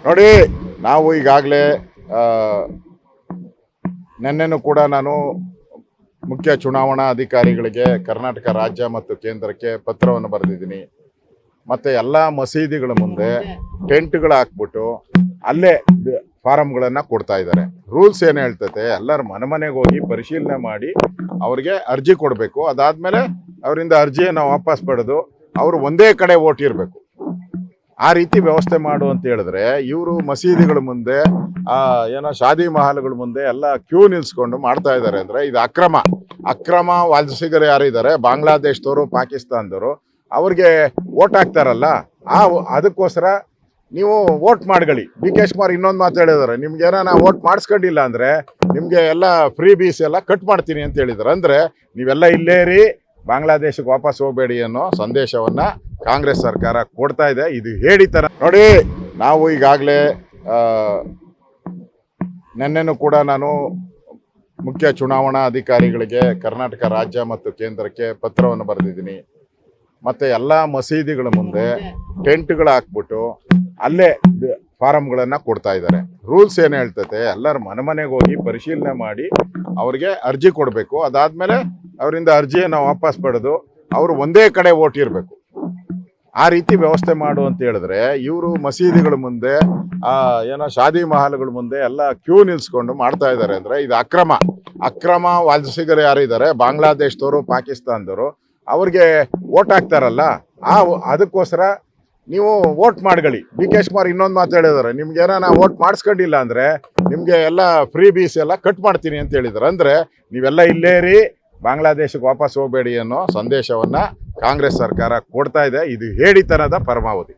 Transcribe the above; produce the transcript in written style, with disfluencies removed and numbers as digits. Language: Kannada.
ನೋಡಿ, ನಾವು ಈಗಾಗಲೇ ನಿನ್ನೆನೂ ಕೂಡ ನಾನು ಮುಖ್ಯ ಚುನಾವಣಾ ಅಧಿಕಾರಿಗಳಿಗೆ ಕರ್ನಾಟಕ ರಾಜ್ಯ ಮತ್ತು ಕೇಂದ್ರಕ್ಕೆ ಪತ್ರವನ್ನು ಬರೆದಿದ್ದೀನಿ. ಮತ್ತು ಎಲ್ಲ ಮಸೀದಿಗಳ ಮುಂದೆ ಟೆಂಟ್ಗಳು ಹಾಕ್ಬಿಟ್ಟು ಅಲ್ಲೇ ಫಾರಮ್ಗಳನ್ನು ಕೊಡ್ತಾ ಇದ್ದಾರೆ. ರೂಲ್ಸ್ ಏನು ಹೇಳ್ತೈತೆ, ಎಲ್ಲರ ಮನೆಗೆ ಹೋಗಿ ಪರಿಶೀಲನೆ ಮಾಡಿ ಅವ್ರಿಗೆ ಅರ್ಜಿ ಕೊಡಬೇಕು. ಅದಾದಮೇಲೆ ಅವರಿಂದ ಅರ್ಜಿಯನ್ನು ವಾಪಸ್ ಪಡೆದು ಅವರು ಒಂದೇ ಕಡೆ ಓಟ್ ಇರಬೇಕು. ಆ ರೀತಿ ವ್ಯವಸ್ಥೆ ಮಾಡು ಅಂತ ಹೇಳಿದ್ರೆ ಇವರು ಮಸೀದಿಗಳ ಮುಂದೆ ಏನೋ ಶಾದಿ ಮಹಲ್ಗಳ ಮುಂದೆ ಎಲ್ಲ ಕ್ಯೂ ನಿಲ್ಸ್ಕೊಂಡು ಮಾಡ್ತಾ ಇದ್ದಾರೆ. ಅಂದರೆ ಇದು ಅಕ್ರಮ ವಲಸಿಗರು ಯಾರಿದ್ದಾರೆ, ಬಾಂಗ್ಲಾದೇಶದವರು, ಪಾಕಿಸ್ತಾನದವರು, ಅವ್ರಿಗೆ ಓಟ್ ಹಾಕ್ತಾರಲ್ಲ, ಅದಕ್ಕೋಸ್ಕರ ನೀವು ಓಟ್ ಮಾಡ್ಕೊಳ್ಳಿ. ಡಿ ಕೆ ಶಿವಕುಮಾರ್ ಇನ್ನೊಂದು ಮಾತು ಹೇಳಿದ್ದಾರೆ, ನಿಮ್ಗೆ ಏನಾರ ಓಟ್ ಮಾಡಿಸ್ಕೊಂಡಿಲ್ಲ ಅಂದರೆ ನಿಮಗೆ ಎಲ್ಲ ಫ್ರೀ ಬೀಸ್ ಎಲ್ಲ ಕಟ್ ಮಾಡ್ತೀನಿ ಅಂತ ಹೇಳಿದ್ದಾರೆ. ಅಂದರೆ ನೀವೆಲ್ಲ ಇಲ್ಲೇ ರೀ, ಬಾಂಗ್ಲಾದೇಶಕ್ಕೆ ವಾಪಸ್ ಹೋಗಬೇಡಿ ಅನ್ನೋ ಸಂದೇಶವನ್ನು ಕಾಂಗ್ರೆಸ್ ಸರ್ಕಾರ ಕೊಡ್ತಾ ಇದೆ. ಇದು ಹೇಳಿತರ. ನೋಡಿ, ನಾವು ಈಗಾಗಲೇ ನಿನ್ನೆನೂ ಕೂಡ ನಾನು ಮುಖ್ಯ ಚುನಾವಣಾ ಅಧಿಕಾರಿಗಳಿಗೆ ಕರ್ನಾಟಕ ರಾಜ್ಯ ಮತ್ತು ಕೇಂದ್ರಕ್ಕೆ ಪತ್ರವನ್ನು ಬರೆದಿದ್ದೀನಿ. ಮತ್ತು ಎಲ್ಲ ಮಸೀದಿಗಳ ಮುಂದೆ ಟೆಂಟ್ಗಳು ಹಾಕ್ಬಿಟ್ಟು ಅಲ್ಲೇ ಫಾರಮ್ಗಳನ್ನು ಕೊಡ್ತಾ ಇದ್ದಾರೆ. ರೂಲ್ಸ್ ಏನು ಹೇಳ್ತೈತೆ, ಎಲ್ಲರ ಮನೆಗೆ ಹೋಗಿ ಪರಿಶೀಲನೆ ಮಾಡಿ ಅವ್ರಿಗೆ ಅರ್ಜಿ ಕೊಡಬೇಕು. ಅದಾದಮೇಲೆ ಅವರಿಂದ ಅರ್ಜಿಯನ್ನು ವಾಪಸ್ ಪಡೆದು ಅವರು ಒಂದೇ ಕಡೆ ಓಟ್ ಇರಬೇಕು. ಆ ರೀತಿ ವ್ಯವಸ್ಥೆ ಮಾಡು ಅಂತ ಹೇಳಿದ್ರೆ ಇವರು ಮಸೀದಿಗಳ ಮುಂದೆ ಏನೋ ಶಾದಿ ಮಹಲ್ಗಳ ಮುಂದೆ ಎಲ್ಲ ಕ್ಯೂ ನಿಲ್ಸ್ಕೊಂಡು ಮಾಡ್ತಾ ಇದ್ದಾರೆ. ಅಂದರೆ ಇದು ಅಕ್ರಮ ವಲಸಿಗರು ಯಾರಿದ್ದಾರೆ, ಬಾಂಗ್ಲಾದೇಶದವರು, ಪಾಕಿಸ್ತಾನದವರು, ಅವ್ರಿಗೆ ಓಟ್ ಹಾಕ್ತಾರಲ್ಲ, ಅದಕ್ಕೋಸ್ಕರ ನೀವು ಓಟ್ ಮಾಡ್ಕೊಳ್ಳಿ. ಡಿ ಕೆ ಶಿವಕುಮಾರ್ ಇನ್ನೊಂದು ಮಾತು ಹೇಳಿದ್ದಾರೆ, ನಿಮ್ಗೆ ಏನಾರ ಓಟ್ ಮಾಡಿಸ್ಕೊಂಡಿಲ್ಲ ಅಂದರೆ ನಿಮಗೆ ಎಲ್ಲ ಫ್ರೀ ಬೀಸ್ ಎಲ್ಲ ಕಟ್ ಮಾಡ್ತೀನಿ ಅಂತ ಹೇಳಿದ್ದಾರೆ. ಅಂದರೆ ನೀವೆಲ್ಲ ಇಲ್ಲೇ ರೀ, ಬಾಂಗ್ಲಾದೇಶಕ್ಕೆ ವಾಪಸ್ ಹೋಗಬೇಡಿ ಅನ್ನೋ ಸಂದೇಶವನ್ನು ಕಾಂಗ್ರೆಸ್ ಸರ್ಕಾರ ಕೊಡ್ತಾ ಇದೆ. ಇದು ಹೇಳಿತನದ ಪರಮಾವಧಿ.